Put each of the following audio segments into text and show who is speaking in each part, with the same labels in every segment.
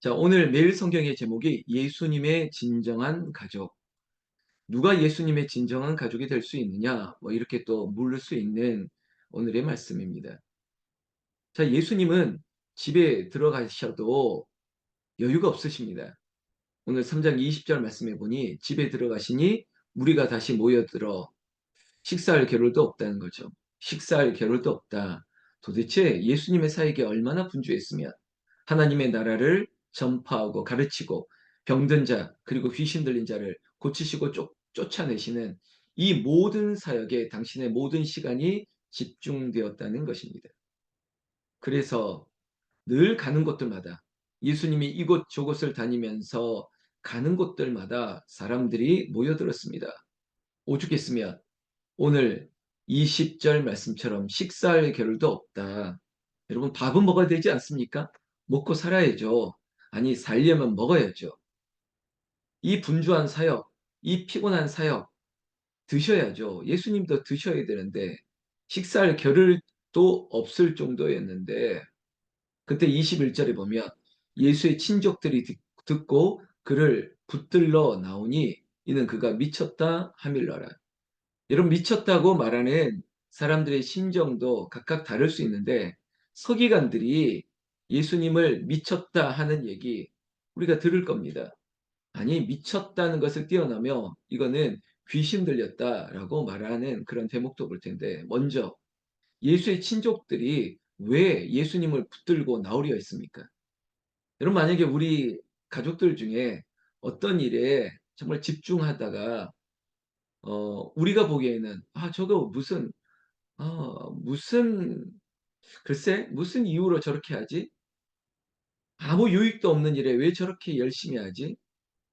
Speaker 1: 자, 오늘 매일 성경의 제목이 예수님의 진정한 가족. 누가 예수님의 진정한 가족이 될 수 있느냐? 이렇게 또 물을 수 있는 오늘의 말씀입니다. 자, 예수님은 집에 들어가셔도 여유가 없으십니다. 오늘 3장 20절 말씀해 보니 집에 들어가시니 무리가 다시 모여들어 식사할 겨를도 없다는 거죠. 식사할 겨를도 없다. 도대체 예수님의 사역이 얼마나 분주했으면 하나님의 나라를 전파하고 가르치고 병든 자 그리고 귀신 들린 자를 고치시고 쫓아내시는 이 모든 사역에 당신의 모든 시간이 집중되었다는 것입니다. 그래서 늘 가는 곳들마다 예수님이 이곳 저곳을 다니면서 가는 곳들마다 사람들이 모여들었습니다. 오죽했으면 오늘 20절 말씀처럼 식사할 겨를도 없다. 여러분 밥은 먹어야 되지 않습니까? 먹고 살아야죠. 아니 살려면 먹어야죠. 이 분주한 사역, 이 피곤한 사역 드셔야죠. 예수님도 드셔야 되는데 식사할 겨를도 없을 정도였는데 그때 21절에 보면 예수의 친족들이 듣고 그를 붙들러 나오니 이는 그가 미쳤다 하밀러라. 여러분 미쳤다고 말하는 사람들의 심정도 각각 다를 수 있는데 서기관들이 예수님을 미쳤다 하는 얘기 우리가 들을 겁니다. 아니 미쳤다는 것을 띄어내며 이거는 귀신 들렸다라고 말하는 그런 대목도 볼 텐데 먼저 예수의 친족들이 왜 예수님을 붙들고 나오려 했습니까? 여러분 만약에 우리 가족들 중에 어떤 일에 정말 집중하다가 우리가 보기에는 저거 무슨 글쎄 무슨 이유로 저렇게 하지? 아무 유익도 없는 일에 왜 저렇게 열심히 하지?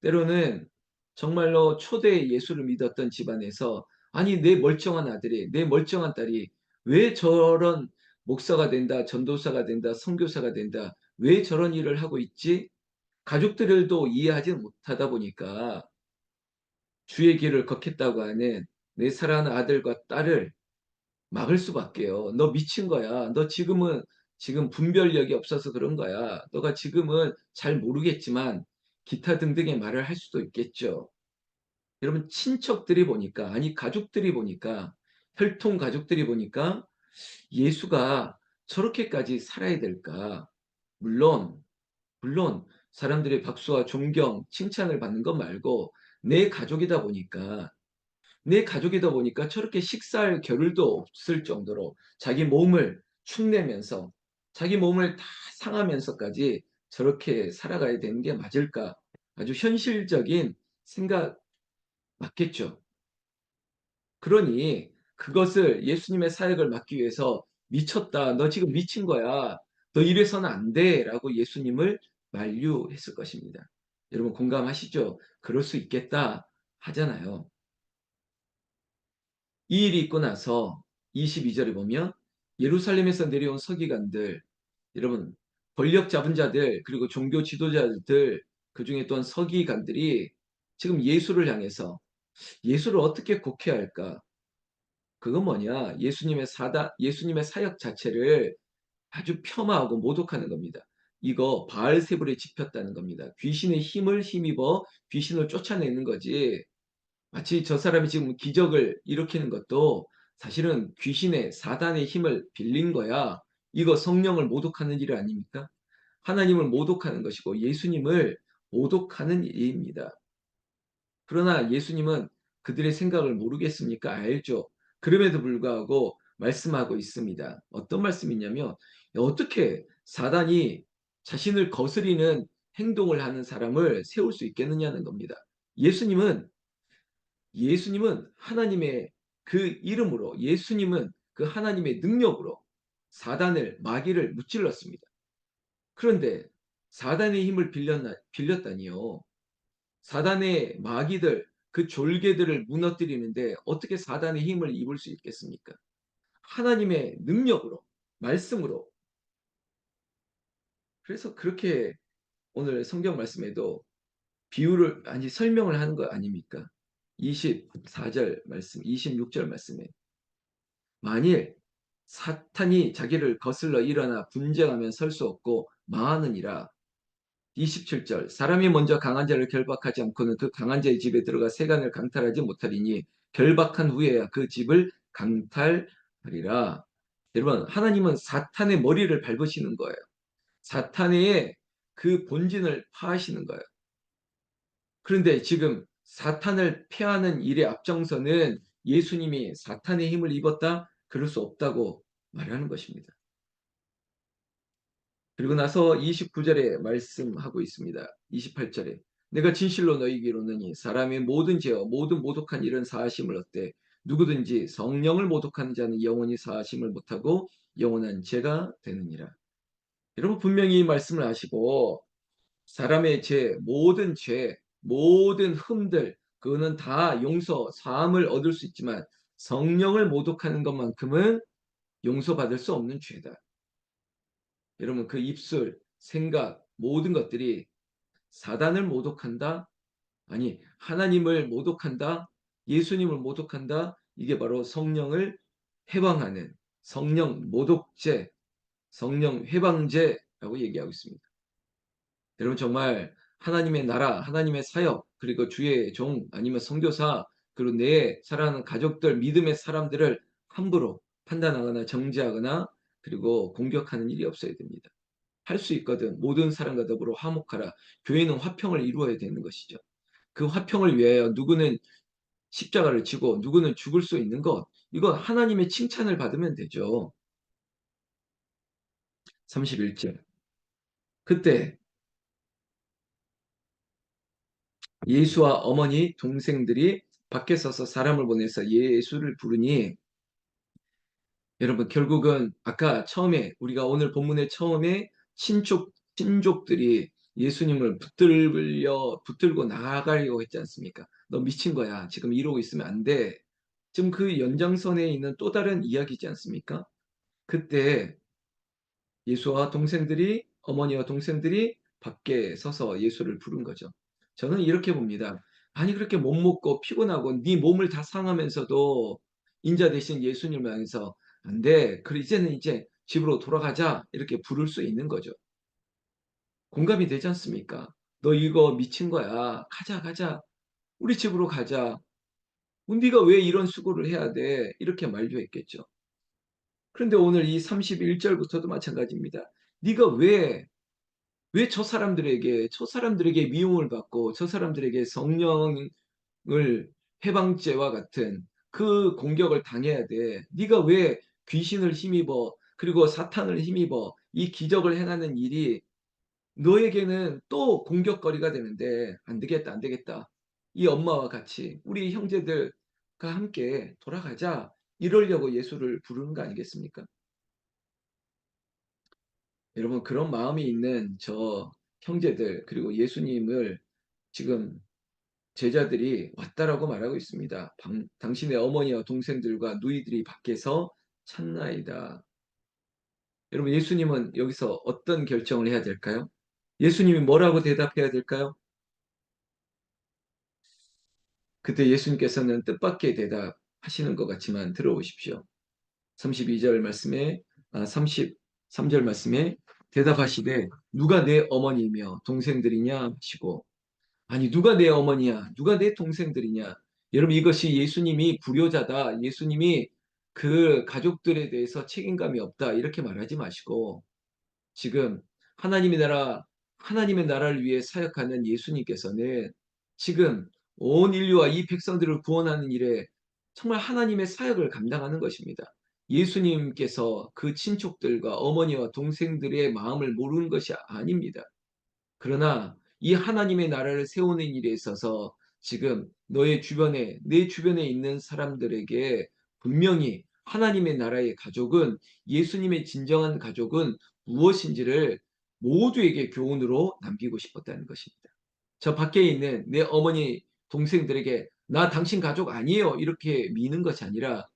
Speaker 1: 때로는 정말로 초대 예수를 믿었던 집안에서 아니 내 멀쩡한 아들이 내 멀쩡한 딸이 왜 저런 목사가 된다, 전도사가 된다, 선교사가 된다, 왜 저런 일을 하고 있지? 가족들도 이해하지 못하다 보니까 주의 길을 걷겠다고 하는 내 사랑하는 아들과 딸을 막을 수밖에요. 너 미친 거야. 너 지금 분별력이 없어서 그런 거야. 너가 지금은 잘 모르겠지만 기타 등등의 말을 할 수도 있겠죠. 여러분 친척들이 보니까 아니 가족들이 보니까 혈통 가족들이 보니까 예수가 저렇게까지 살아야 될까? 물론 물론 사람들의 박수와 존경, 칭찬을 받는 것 말고 내 가족이다 보니까 저렇게 식사할 겨를도 없을 정도로 자기 몸을 축내면서 자기 몸을 다 상하면서까지 저렇게 살아가야 되는 게 맞을까? 아주 현실적인 생각 맞겠죠. 그러니 그것을 예수님의 사역을 막기 위해서 미쳤다. 너 지금 미친 거야. 너 이래서는 안 돼. 라고 예수님을 만류했을 것입니다. 여러분 공감하시죠? 그럴 수 있겠다 하잖아요. 이 일이 있고 나서 22절에 보면 예루살렘에서 내려온 서기관들, 여러분 권력 잡은 자들 그리고 종교 지도자들 그중에 또한 서기관들이 지금 예수를 향해서 예수를 어떻게 곡해할까? 그건 뭐냐? 예수님의 사역 자체를 아주 폄하하고 모독하는 겁니다. 이거 바알세불에 집혔다는 겁니다. 귀신의 힘을 힘입어 귀신을 쫓아내는 거지. 마치 저 사람이 지금 기적을 일으키는 것도 사실은 귀신의 사단의 힘을 빌린 거야. 이거 성령을 모독하는 일 아닙니까? 하나님을 모독하는 것이고 예수님을 모독하는 일입니다. 그러나 예수님은 그들의 생각을 모르겠습니까? 알죠. 그럼에도 불구하고 말씀하고 있습니다. 어떤 말씀이냐면 어떻게 사단이 자신을 거스리는 행동을 하는 사람을 세울 수 있겠느냐는 겁니다. 예수님은 하나님의 그 이름으로 예수님은 그 하나님의 능력으로 사단을 마귀를 무찔렀습니다. 그런데 사단의 힘을 빌렸다니요. 사단의 마귀들 그 졸개들을 무너뜨리는데 어떻게 사단의 힘을 입을 수 있겠습니까? 하나님의 능력으로 말씀으로. 그래서 그렇게 오늘 성경 말씀에도 비유를 아니 설명을 하는 거 아닙니까? 24절 말씀, 26절 말씀에 만일 사탄이 자기를 거슬러 일어나 분쟁하면 설 수 없고 망하느니라. 27절 사람이 먼저 강한 자를 결박하지 않고는 그 강한 자의 집에 들어가 세간을 강탈하지 못하리니 결박한 후에야 그 집을 강탈하리라. 여러분 하나님은 사탄의 머리를 밟으시는 거예요. 사탄의 그 본진을 파하시는 거예요. 그런데 지금 사탄을 패하는 일에 앞장서는 예수님이 사탄의 힘을 입었다? 그럴 수 없다고 말하는 것입니다. 그리고 나서 29절에 말씀하고 있습니다. 28절에 내가 진실로 너희에게 이르노니 사람의 모든 죄와 모든 모독한 일은 사하심을 얻되 누구든지 성령을 모독하는 자는 영원히 사하심을 못하고 영원한 죄가 되느니라. 여러분 분명히 이 말씀을 하시고 사람의 죄, 모든 흠들 그거는 다 용서, 사함을 얻을 수 있지만 성령을 모독하는 것만큼은 용서받을 수 없는 죄다. 여러분 그 입술, 생각 모든 것들이 사단을 모독한다? 아니 하나님을 모독한다? 예수님을 모독한다? 이게 바로 성령을 해방하는 성령 모독죄, 성령 해방죄라고 얘기하고 있습니다. 여러분 정말 하나님의 나라, 하나님의 사역, 그리고 주의 종 아니면 선교사, 그리고 내 사랑하는 가족들, 믿음의 사람들을 함부로 판단하거나 정죄하거나 그리고 공격하는 일이 없어야 됩니다. 할 수 있거든. 모든 사람과 더불어 화목하라. 교회는 화평을 이루어야 되는 것이죠. 그 화평을 위하여 누구는 십자가를 지고 누구는 죽을 수 있는 것. 이거 하나님의 칭찬을 받으면 되죠. 31절. 그때 예수와 어머니 동생들이 밖에 서서 사람을 보내서 예수를 부르니 여러분 결국은 아까 처음에 우리가 오늘 본문의 처음에 친족들이 예수님을 붙들고 나가려고 했지 않습니까? 너 미친 거야. 지금 이러고 있으면 안 돼. 지금 그 연장선에 있는 또 다른 이야기지 않습니까? 그때 예수와 동생들이 어머니와 동생들이 밖에 서서 예수를 부른 거죠. 저는 이렇게 봅니다. 아니 그렇게 못 먹고 피곤하고 네 몸을 다 상하면서도 인자 대신 예수님을 향해서 안 돼. 그래 이제는 이제 집으로 돌아가자. 이렇게 부를 수 있는 거죠. 공감이 되지 않습니까? 너 이거 미친 거야. 가자 가자. 우리 집으로 가자. 네가 왜 이런 수고를 해야 돼? 이렇게 만류했겠죠. 그런데 오늘 이 31절부터도 마찬가지입니다. 네가 왜 저 사람들에게 미움을 받고 저 사람들에게 성령을 해방죄와 같은 그 공격을 당해야 돼. 네가 왜 귀신을 힘입어 그리고 사탄을 힘입어 이 기적을 행하는 일이 너에게는 또 공격거리가 되는데 안 되겠다, 안 되겠다. 이 엄마와 같이 우리 형제들과 함께 돌아가자. 이러려고 예수를 부르는 거 아니겠습니까? 여러분 그런 마음이 있는 저 형제들 그리고 예수님을 지금 제자들이 왔다라고 말하고 있습니다. 당신의 어머니와 동생들과 누이들이 밖에서 찾나이다. 여러분 예수님은 여기서 어떤 결정을 해야 될까요? 예수님이 뭐라고 대답해야 될까요? 그때 예수님께서는 뜻밖의 대답하시는 것 같지만 들어보십시오. 32절 말씀에 33절 말씀에 대답하시되 누가 내 어머니이며 동생들이냐 하시고 아니 누가 내 어머니야 누가 내 동생들이냐 여러분 이것이 예수님이 불효자다 예수님이 그 가족들에 대해서 책임감이 없다 이렇게 말하지 마시고 지금 하나님의 나라, 하나님의 나라를 위해 사역하는 예수님께서는 지금 온 인류와 이 백성들을 구원하는 일에 정말 하나님의 사역을 감당하는 것입니다. 예수님께서 그 친족들과 어머니와 동생들의 마음을 모르는 것이 아닙니다. 그러나 이 하나님의 나라를 세우는 일에 있어서 지금 너의 주변에, 내 주변에 있는 사람들에게 분명히 하나님의 나라의 가족은 예수님의 진정한 가족은 무엇인지를 모두에게 교훈으로 남기고 싶었다는 것입니다. 저 밖에 있는 내 어머니, 동생들에게 나 당신 가족 아니에요. 이렇게 미는 것이 아니라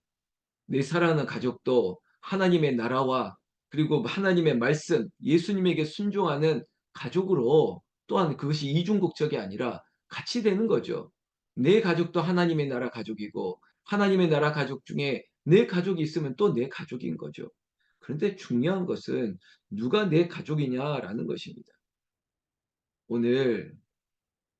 Speaker 1: 내 사랑하는 가족도 하나님의 나라와 그리고 하나님의 말씀, 예수님에게 순종하는 가족으로 또한 그것이 이중국적이 아니라 같이 되는 거죠. 내 가족도 하나님의 나라 가족이고 하나님의 나라 가족 중에 내 가족이 있으면 또 내 가족인 거죠. 그런데 중요한 것은 누가 내 가족이냐라는 것입니다. 오늘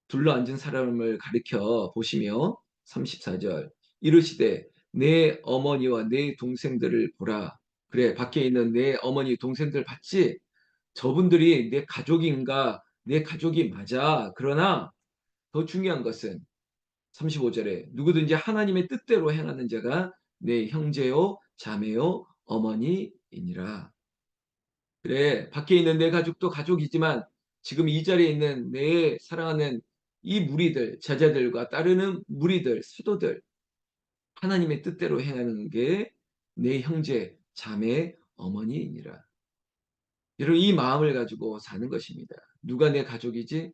Speaker 1: 둘러앉은 사람을 가리켜 보시며 34절 이르시되 내 어머니와 내 동생들을 보라. 그래 밖에 있는 내 어머니 동생들 봤지? 저분들이 내 가족인가? 내 가족이 맞아. 그러나 더 중요한 것은 35절에 누구든지 하나님의 뜻대로 행하는 자가 내 형제요 자매요 어머니이니라. 그래 밖에 있는 내 가족도 가족이지만 지금 이 자리에 있는 내 사랑하는 이 무리들 제자들과 따르는 무리들 사도들 하나님의 뜻대로 행하는 게 내 형제 자매 어머니이니라. 여러분 이 마음을 가지고 사는 것입니다. 누가 내 가족이지?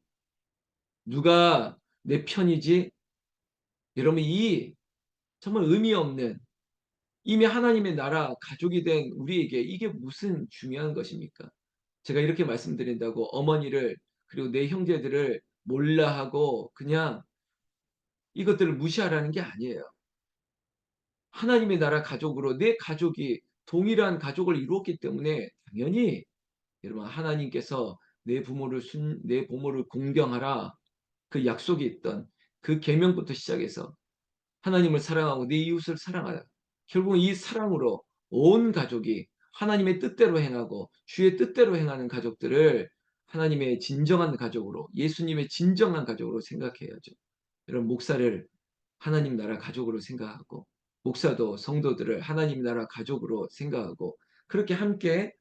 Speaker 1: 누가 내 편이지? 여러분 이 정말 의미 없는 이미 하나님의 나라 가족이 된 우리에게 이게 무슨 중요한 것입니까? 제가 이렇게 말씀드린다고 어머니를 그리고 내 형제들을 몰라 하고 그냥 이것들을 무시하라는 게 아니에요. 하나님의 나라 가족으로 내 가족이 동일한 가족을 이루었기 때문에 당연히 여러분 하나님께서 내 부모를 공경하라 그 약속이 있던 그 계명부터 시작해서 하나님을 사랑하고 내 이웃을 사랑하라. 결국 이 사랑으로 온 가족이 하나님의 뜻대로 행하고 주의 뜻대로 행하는 가족들을 하나님의 진정한 가족으로 예수님의 진정한 가족으로 생각해야죠. 여러분 목사를 하나님 나라 가족으로 생각하고 목사도 성도들을 하나님 나라 가족으로 생각하고 그렇게 함께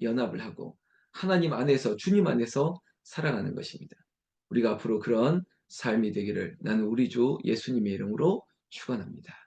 Speaker 1: 연합을 하고 하나님 안에서 주님 안에서 살아가는 것입니다. 우리가 앞으로 그런 삶이 되기를 나는 우리 주 예수님의 이름으로 축원합니다.